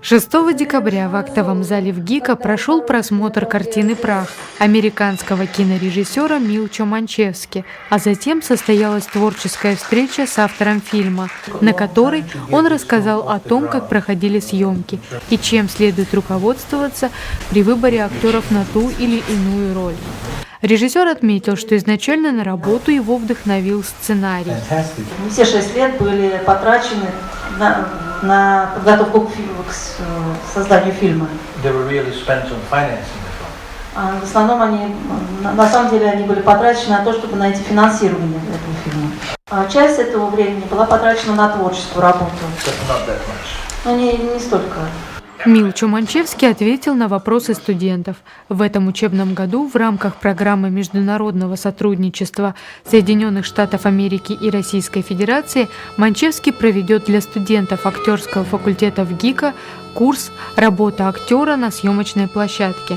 6 декабря в актовом зале в ГИКа прошел просмотр картины «Прах» американского кинорежиссера Милчо Манчевски, а затем состоялась творческая встреча с автором фильма, на которой он рассказал о том, как проходили съемки и чем следует руководствоваться при выборе актеров на ту или иную роль. Режиссер отметил, что изначально на работу его вдохновил сценарий. Все 6 лет были потрачены на подготовку к созданию фильма. В основном на самом деле они были потрачены на то, чтобы найти финансирование этого фильма. А часть этого времени была потрачена на творческую работу. Но не столько. Милчо Манчевски ответил на вопросы студентов. В этом учебном году в рамках программы международного сотрудничества Соединенных Штатов Америки и Российской Федерации Манчевски проведет для студентов актерского факультета в ГИКа курс «Работа актера на съемочной площадке».